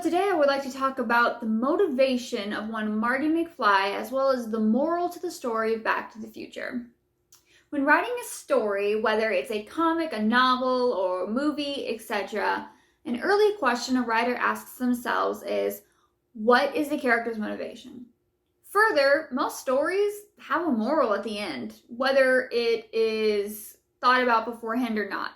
today I would like to talk about the motivation of one Marty McFly as well as the moral to the story of Back to the Future. When writing a story, whether it's a comic, a novel, or a movie, etc., an early question a writer asks themselves is, what is the character's motivation? Further, most stories have a moral at the end, whether it is thought about beforehand or not.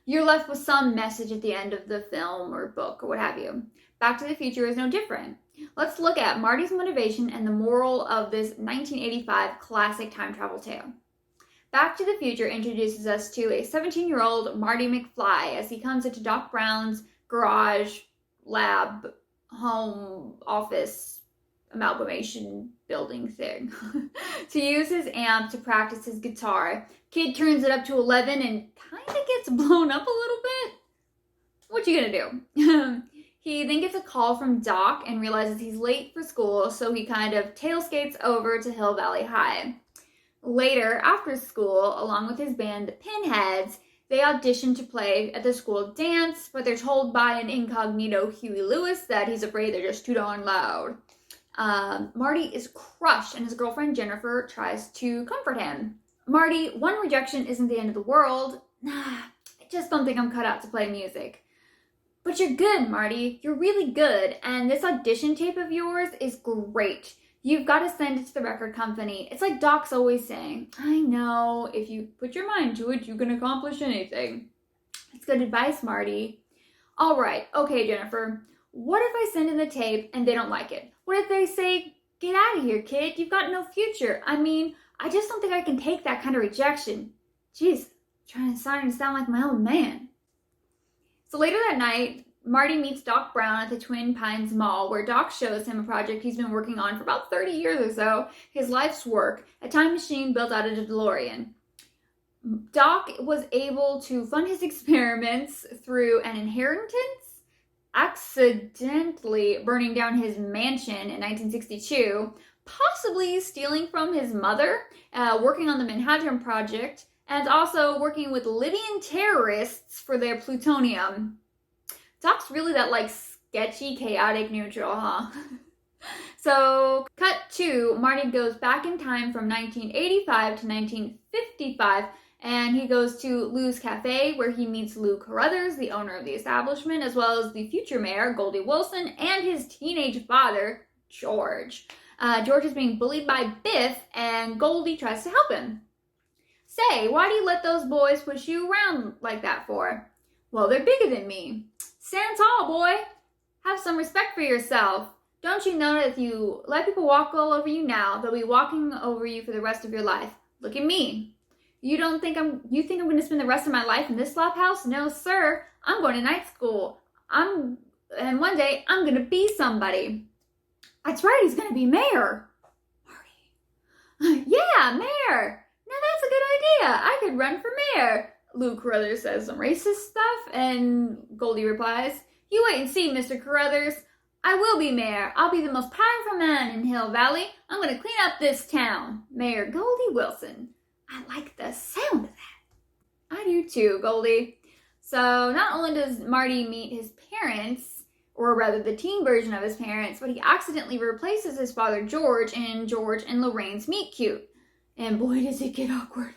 You're left with some message at the end of the film or book or what have you. Back to the Future is no different. Let's look at Marty's motivation and the moral of this 1985 classic time travel tale. Back to the Future introduces us to a 17-year-old Marty McFly as he comes into Doc Brown's garage, lab, home, office, amalgamation building thing to use his amp to practice his guitar. Kid turns it up to 11 and kind of gets blown up a little bit. What you gonna do? He then gets a call from Doc and realizes he's late for school, so he kind of tail skates over to Hill Valley High. Later, after school, along with his band, the Pinheads, they audition to play at the school dance, but they're told by an incognito Huey Lewis that he's afraid they're just too darn loud. Marty is crushed and his girlfriend Jennifer tries to comfort him. Marty, one rejection isn't the end of the world. I just don't think I'm cut out to play music. But you're good, Marty. You're really good. And this audition tape of yours is great. You've got to send it to the record company. It's like Doc's always saying, I know, if you put your mind to it, you can accomplish anything. It's good advice, Marty. All right, okay, Jennifer. What if I send in the tape and they don't like it? What if they say, get out of here, kid. You've got no future. I mean, I just don't think I can take that kind of rejection. Jeez, starting to sound like my old man. So later that night, Marty meets Doc Brown at the Twin Pines Mall, where Doc shows him a project he's been working on for about 30 years or so, his life's work, a time machine built out of a DeLorean. Doc was able to fund his experiments through an inheritance, accidentally burning down his mansion in 1962, possibly stealing from his mother, working on the Manhattan Project, and also working with Libyan terrorists for their plutonium. Doc's really that sketchy, chaotic neutral, huh? So, cut to, Marty goes back in time from 1985 to 1955, and he goes to Lou's Cafe, where he meets Lou Carruthers, the owner of the establishment, as well as the future mayor, Goldie Wilson, and his teenage father, George. George is being bullied by Biff, and Goldie tries to help him. Say, why do you let those boys push you around like that for? Well, they're bigger than me. Stand tall, boy. Have some respect for yourself. Don't you know that if you let people walk all over you now, they'll be walking over you for the rest of your life? Look at me. You think I'm going to spend the rest of my life in this flop house? No, sir. I'm going to night school. And one day I'm going to be somebody. That's right, he's going to be mayor. Marty. Yeah, mayor. Now that's a good idea. I could run for mayor. Lou Carruthers says some racist stuff, and Goldie replies, you wait and see, Mr. Carruthers. I will be mayor. I'll be the most powerful man in Hill Valley. I'm going to clean up this town. Mayor Goldie Wilson. I like the sound of that. I do too, Goldie. So not only does Marty meet his parents, or rather the teen version of his parents, but he accidentally replaces his father George in George and Lorraine's Meet Cute. And boy, does it get awkward.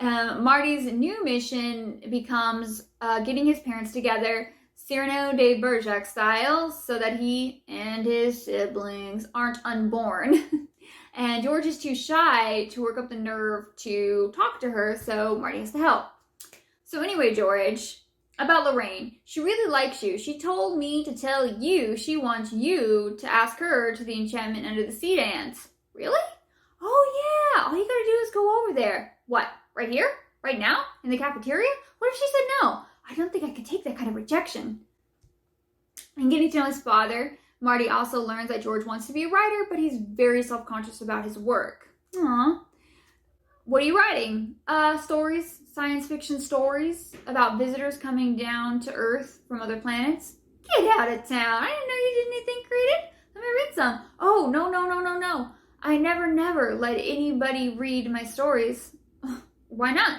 Marty's new mission becomes getting his parents together, Cyrano de Bergerac style, so that he and his siblings aren't unborn. And George is too shy to work up the nerve to talk to her, so Marty has to help. So anyway, George, about Lorraine, she really likes you. She told me to tell you she wants you to ask her to the Enchantment Under the Sea dance. Really? Oh yeah, all you gotta do is go over there. What, right here? Right now? In the cafeteria? What if she said no? I don't think I could take that kind of rejection. And getting to know his father, Marty also learns that George wants to be a writer, but he's very self-conscious about his work. Aww. What are you writing? Stories, science fiction stories about visitors coming down to Earth from other planets. Get out of town. I didn't know you did anything creative. Let me read some. Oh, no. I never let anybody read my stories. Why not?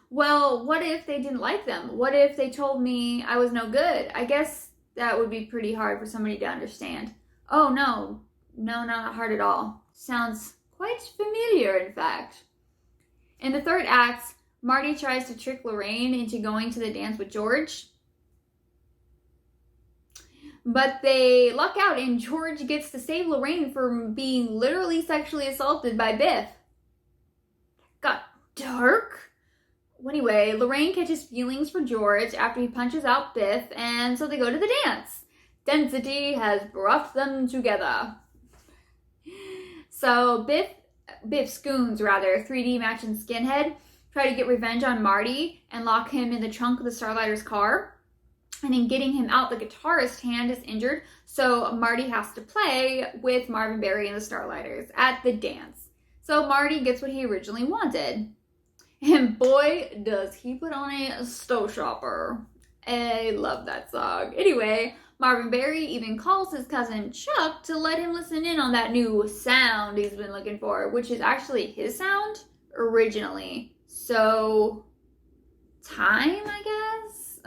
Well, what if they didn't like them? What if they told me I was no good? I guess that would be pretty hard for somebody to understand. Oh no, not hard at all. Sounds quite familiar, in fact. In the third act, Marty tries to trick Lorraine into going to the dance with George. But they luck out and George gets to save Lorraine from being literally sexually assaulted by Biff. Got dark. Anyway, Lorraine catches feelings for George after he punches out Biff, and so they go to the dance. Density has brought them together. So Biff's goons, 3D matching skinhead, try to get revenge on Marty and lock him in the trunk of the Starlighters' car. And in getting him out, the guitarist's hand is injured, so Marty has to play with Marvin Berry and the Starlighters at the dance. So Marty gets what he originally wanted. And boy, does he put on a Stow Shopper. I love that song. Anyway, Marvin Berry even calls his cousin Chuck to let him listen in on that new sound he's been looking for, which is actually his sound originally. So, time, I guess?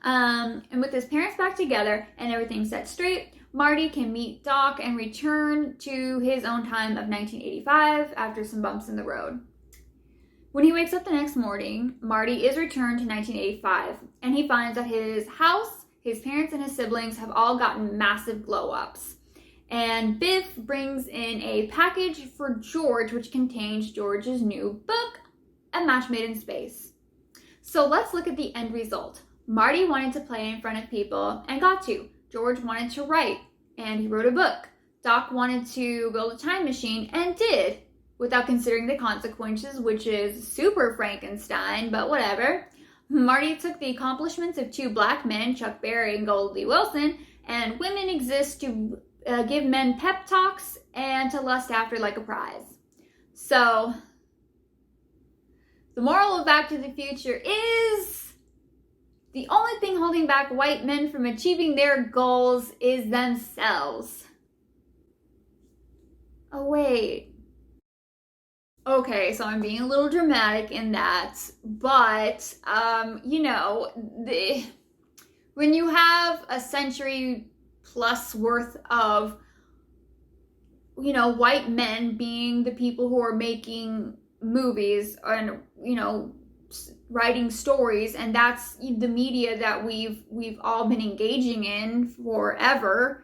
And with his parents back together and everything set straight, Marty can meet Doc and return to his own time of 1985 after some bumps in the road. When he wakes up the next morning, Marty is returned to 1985, and he finds that his house, his parents, and his siblings have all gotten massive glow-ups. And Biff brings in a package for George, which contains George's new book, A Match Made in Space. So let's look at the end result. Marty wanted to play in front of people and got to. George wanted to write, and he wrote a book. Doc wanted to build a time machine, and did, without considering the consequences, which is super Frankenstein, but whatever. Marty took the accomplishments of two black men, Chuck Berry and Goldie Wilson, and women exist to give men pep talks and to lust after like a prize. So, the moral of Back to the Future is the only thing holding back white men from achieving their goals is themselves. Oh, wait. Okay, so I'm being a little dramatic in that, but, when you have a century plus worth of, white men being the people who are making movies and, writing stories, and that's the media that we've all been engaging in forever,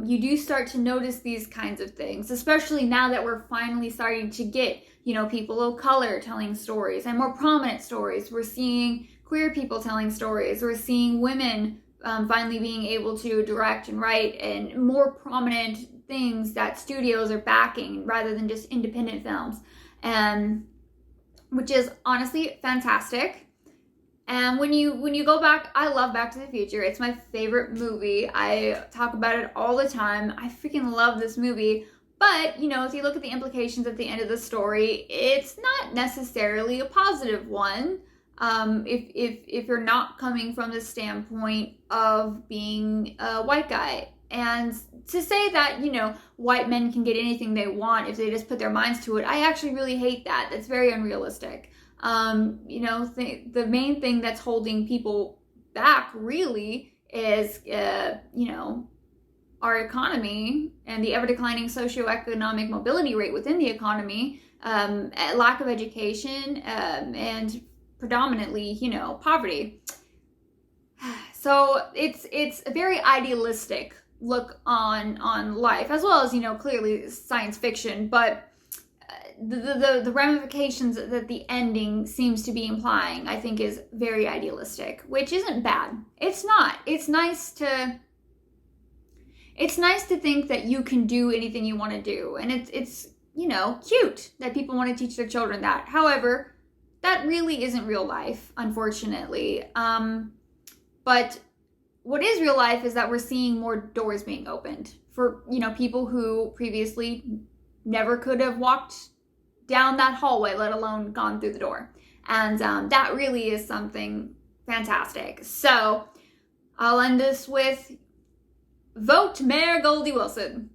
you do start to notice these kinds of things, especially now that we're finally starting to get, people of color telling stories and more prominent stories. We're seeing queer people telling stories. We're seeing women finally being able to direct and write, and more prominent things that studios are backing rather than just independent films, which is honestly fantastic. And when you go back, I love Back to the Future. It's my favorite movie. I talk about it all the time. I freaking love this movie. But, if you look at the implications at the end of the story, it's not necessarily a positive one. If you're not coming from the standpoint of being a white guy. And to say that, white men can get anything they want if they just put their minds to it, I actually really hate that. That's very unrealistic. The main thing that's holding people back really is, our economy and the ever-declining socioeconomic mobility rate within the economy, lack of education, and predominantly, poverty. So it's a very idealistic look on life, as well as, clearly science fiction, but the ramifications that the ending seems to be implying, I think, is very idealistic, which isn't bad. It's not. It's nice to think that you can do anything you want to do, and it's cute that people want to teach their children that. However, that really isn't real life, unfortunately. But what is real life is that we're seeing more doors being opened for, people who previously never could have walked down that hallway, let alone gone through the door. And that really is something fantastic. So I'll end this with vote Mayor Goldie Wilson.